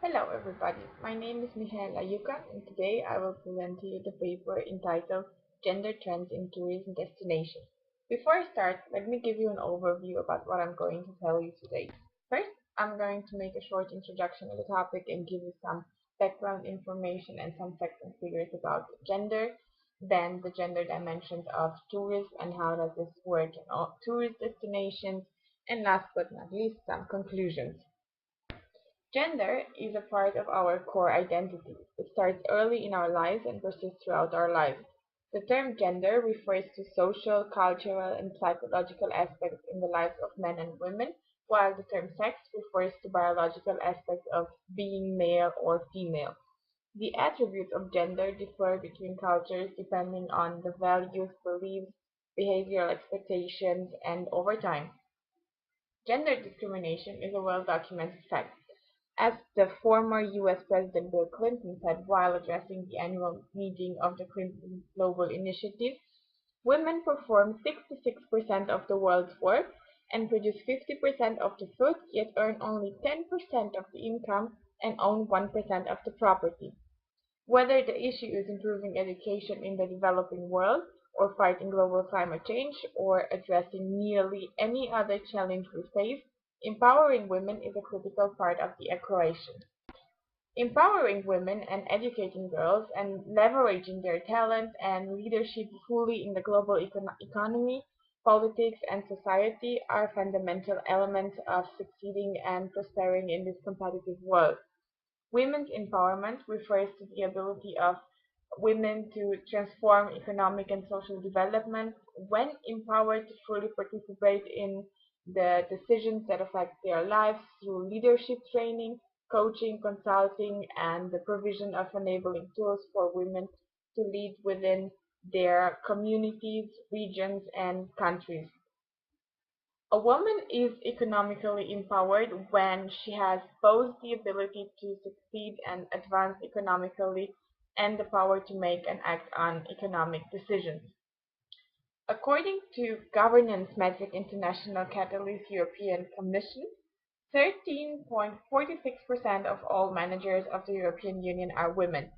Hello everybody, my name is Mihaela JUCAN and today I will present to you the paper entitled Gender Trends in Tourism Destinations. Before I start, let me give you an overview about what I'm going to tell you today. First, I'm going to make a short introduction of the topic and give you some background information and some facts and figures about gender, then the gender dimensions of tourism and how does this work in all tourist destinations, and last but not least, some conclusions. Gender is a part of our core identity. It starts early in our lives and persists throughout our lives. The term gender refers to social, cultural, and psychological aspects in the lives of men and women, while the term sex refers to biological aspects of being male or female. The attributes of gender differ between cultures depending on the values, beliefs, behavioral expectations, and over time. Gender discrimination is a well-documented fact. As the former US President Bill Clinton said while addressing the annual meeting of the Clinton Global Initiative, women perform 66% of the world's work and produce 50% of the food, yet earn only 10% of the income and own 1% of the property. Whether the issue is improving education in the developing world, or fighting global climate change, or addressing nearly any other challenge we face, empowering women is a critical part of the equation. Empowering women and educating girls and leveraging their talents and leadership fully in the global economy, politics, and society are fundamental elements of succeeding and prospering in this competitive world. Women's empowerment refers to the ability of women to transform economic and social development when empowered to fully participate in the decisions that affect their lives through leadership training, coaching, consulting, and the provision of enabling tools for women to lead within their communities, regions, and countries. A woman is economically empowered when she has both the ability to succeed and advance economically and the power to make and act on economic decisions. According to Governance Metric International Catalyst European Commission, 13.46% of all managers of the European Union are women.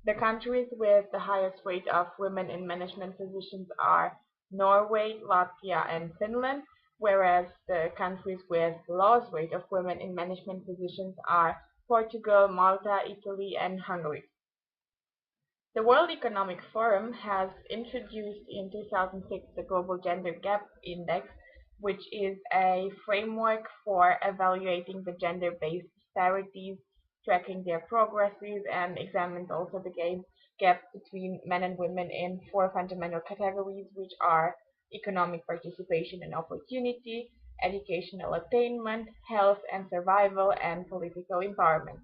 The countries with the highest rate of women in management positions are Norway, Latvia, and Finland, whereas the countries with the lowest rate of women in management positions are Portugal, Malta, Italy, and Hungary. The World Economic Forum has introduced in 2006 the Global Gender Gap Index, which is a framework for evaluating the gender-based disparities, tracking their progresses, and examines also the gap between men and women in four fundamental categories, which are economic participation and opportunity, educational attainment, health and survival, and political empowerment.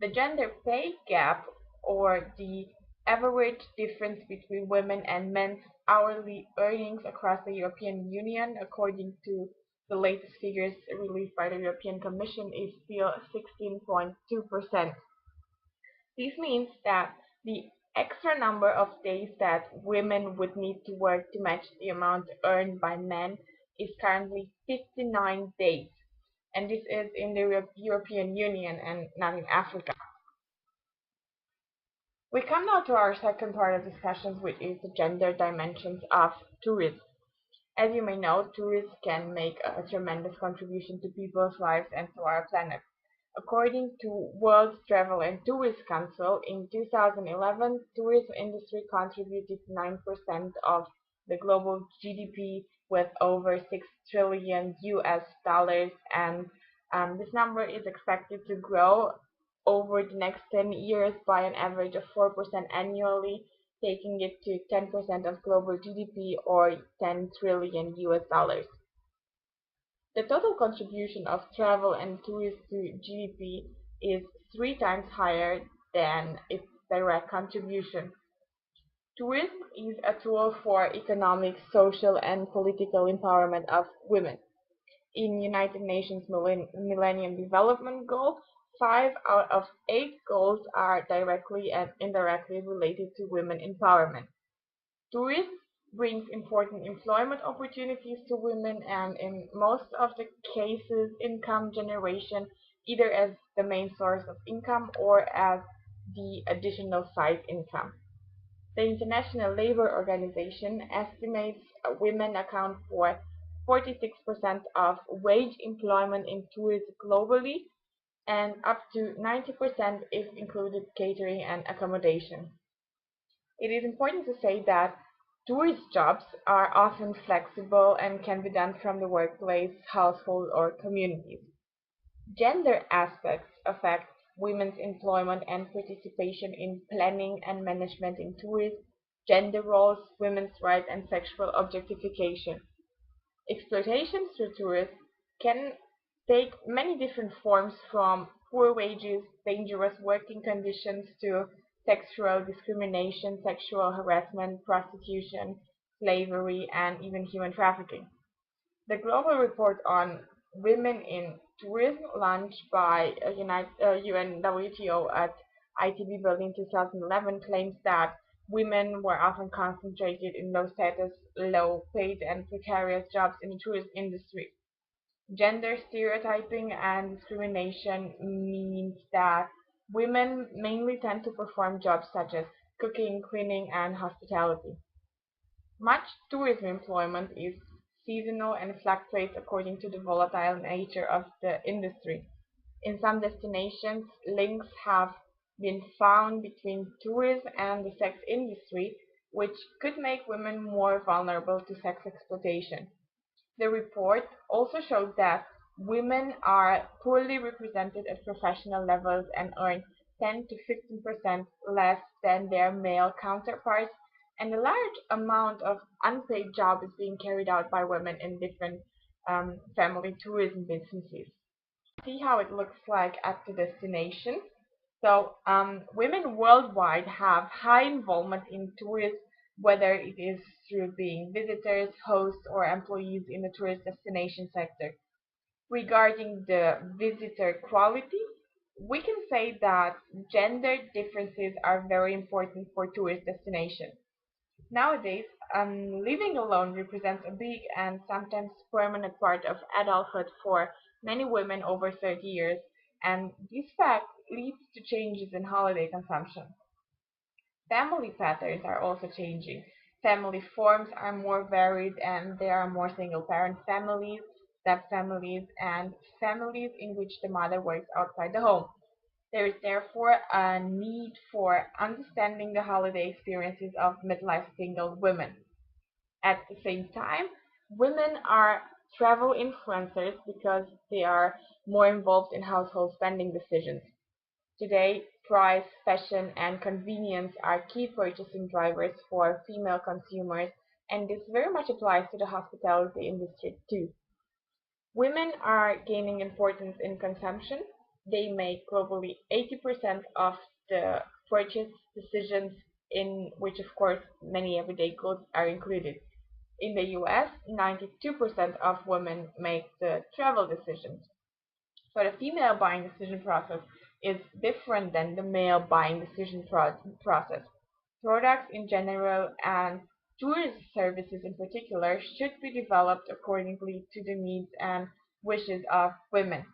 The gender pay gap, or the average difference between women and men's hourly earnings across the European Union, according to the latest figures released by the European Commission, is still 16.2%. This means that the extra number of days that women would need to work to match the amount earned by men is currently 59 days, and this is in the European Union and not in Africa. We come now to our second part of discussions, which is the gender dimensions of tourism. As you may know, tourists can make a tremendous contribution to people's lives and to our planet. According to World Travel and Tourist Council, in 2011, tourism industry contributed 9% of the global GDP with over 6 trillion US dollars, and this number is expected to grow over the next 10 years by an average of 4% annually, taking it to 10% of global GDP or 10 trillion US dollars. The total contribution of travel and tourism to GDP is 3 times higher than its direct contribution. Tourism is a tool for economic, social, and political empowerment of women. In United Nations Millennium Development Goal, 5 out of 8 goals are directly and indirectly related to women empowerment. Tourism brings important employment opportunities to women, and in most of the cases income generation either as the main source of income or as the additional side income. The International Labour Organization estimates women account for 46% of wage employment in tourism globally and up to 90% if included catering and accommodation. It is important to say that tourist jobs are often flexible and can be done from the workplace, household, or communities. Gender aspects affect women's employment and participation in planning and management in tourism, gender roles, women's rights, and sexual objectification. Exploitation through tourism can take many different forms, from poor wages, dangerous working conditions, to sexual discrimination, sexual harassment, prostitution, slavery, and even human trafficking. The global report on women in tourism, launched by UNWTO at ITB Berlin 2011, claims that women were often concentrated in low status, low paid, and precarious jobs in the tourism industry. Gender stereotyping and discrimination means that women mainly tend to perform jobs such as cooking, cleaning, and hospitality. Much tourism employment is seasonal and fluctuates according to the volatile nature of the industry. In some destinations, links have been found between tourism and the sex industry, which could make women more vulnerable to sex exploitation. The report also showed that women are poorly represented at professional levels and earn 10 to 15% less than their male counterparts, and a large amount of unpaid job is being carried out by women in different family tourism businesses. See how it looks like at the destination. So, women worldwide have high involvement in tourism, whether it is through being visitors, hosts, or employees in the tourist destination sector. Regarding the visitor quality, we can say that gender differences are very important for tourist destinations. Nowadays, living alone represents a big and sometimes permanent part of adulthood for many women over 30 years, and this fact leads to changes in holiday consumption. Family patterns are also changing. Family forms are more varied, and there are more single parent families, step families, and families in which the mother works outside the home. There is therefore a need for understanding the holiday experiences of midlife single women. At the same time, women are travel influencers because they are more involved in household spending decisions. Today, price, fashion, and convenience are key purchasing drivers for female consumers, and this very much applies to the hospitality industry too. Women are gaining importance in consumption. They make globally 80% of the purchase decisions, in which, of course, many everyday goods are included. In the US, 92% of women make the travel decisions. So the female buying decision process is different than the male buying decision process. Products in general and tourist services in particular should be developed accordingly to the needs and wishes of women.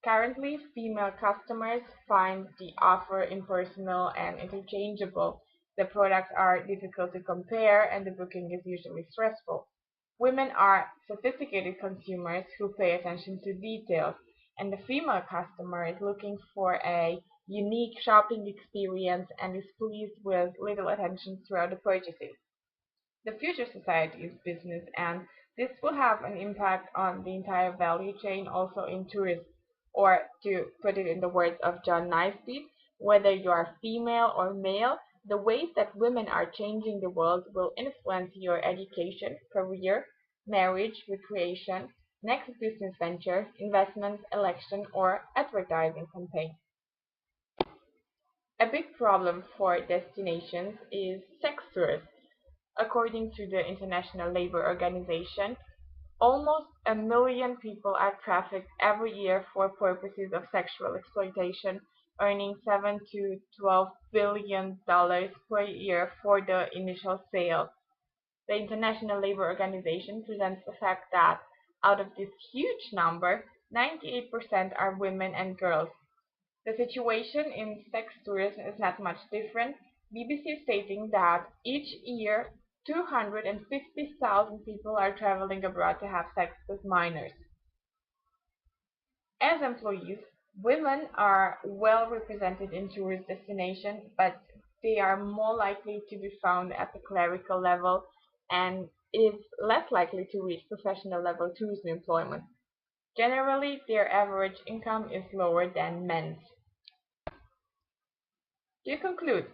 Currently, female customers find the offer impersonal and interchangeable. The products are difficult to compare, and the booking is usually stressful. Women are sophisticated consumers who pay attention to details, and the female customer is looking for a unique shopping experience and is pleased with little attention throughout the purchases. The future society is business, and this will have an impact on the entire value chain, also in tourism. Or, to put it in the words of John Naisbitt, whether you are female or male, the ways that women are changing the world will influence your education, career, marriage, recreation, next business venture, investment, election, or advertising campaign. A big problem for destinations is sex tourism. According to the International Labour Organization, almost a million people are trafficked every year for purposes of sexual exploitation, earning 7 to 12 billion dollars per year for the initial sale. The International Labour Organization presents the fact that out of this huge number, 98% are women and girls. The situation in sex tourism is not much different. BBC is stating that each year 250,000 people are traveling abroad to have sex with minors. As employees, women are well represented in tourist destinations, but they are more likely to be found at the clerical level and is less likely to reach professional level tourism employment. Generally, their average income is lower than men's. To conclude,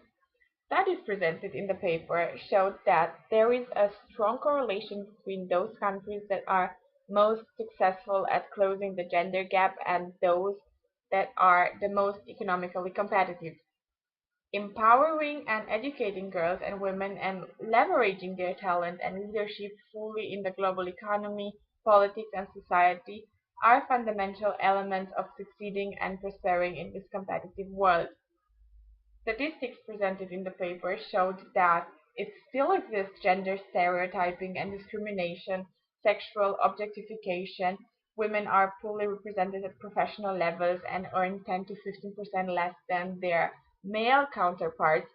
studies presented in the paper showed that there is a strong correlation between those countries that are most successful at closing the gender gap and those that are the most economically competitive. Empowering and educating girls and women and leveraging their talent and leadership fully in the global economy, politics, and society are fundamental elements of succeeding and prospering in this competitive world. Statistics presented in the paper showed that it still exists gender stereotyping and discrimination, sexual objectification. Women are poorly represented at professional levels and earn 10 to 15% less than their male counterparts,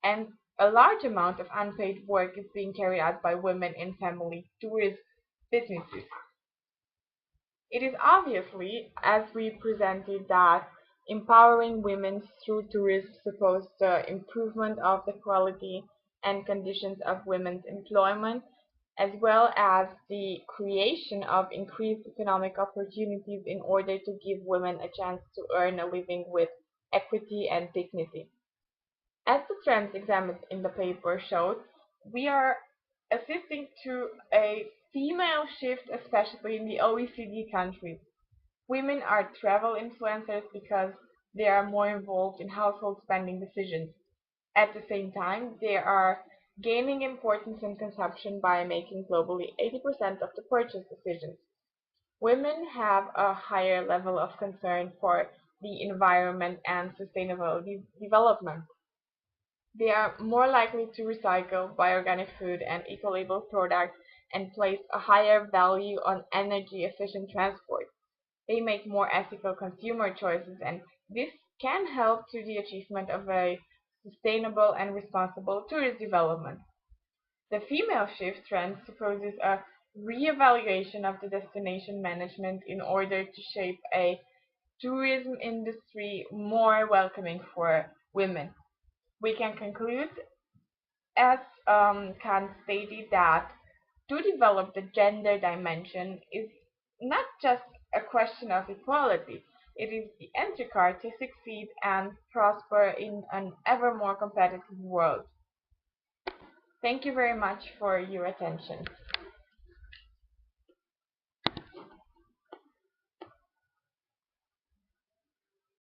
and a large amount of unpaid work is being carried out by women in family tourist businesses. It is obviously, as we presented, that empowering women through tourism supports the improvement of the quality and conditions of women's employment, as well as the creation of increased economic opportunities in order to give women a chance to earn a living with equity and dignity. As the trends examined in the paper showed, we are assisting to a female shift, especially in the OECD countries. Women are travel influencers because they are more involved in household spending decisions. At the same time, they are gaining importance in consumption by making globally 80% of the purchase decisions. Women have a higher level of concern for the environment and sustainable development. They are more likely to recycle, buy organic food and eco-label products, and place a higher value on energy-efficient transport. They make more ethical consumer choices, and this can help to the achievement of a sustainable and responsible tourist development. The female shift trend supposes a re-evaluation of the destination management in order to shape a tourism industry more welcoming for women. We can conclude, as Kant stated, that to develop the gender dimension is not just a question of equality, it is the entry card to succeed and prosper in an ever more competitive world. Thank you very much for your attention.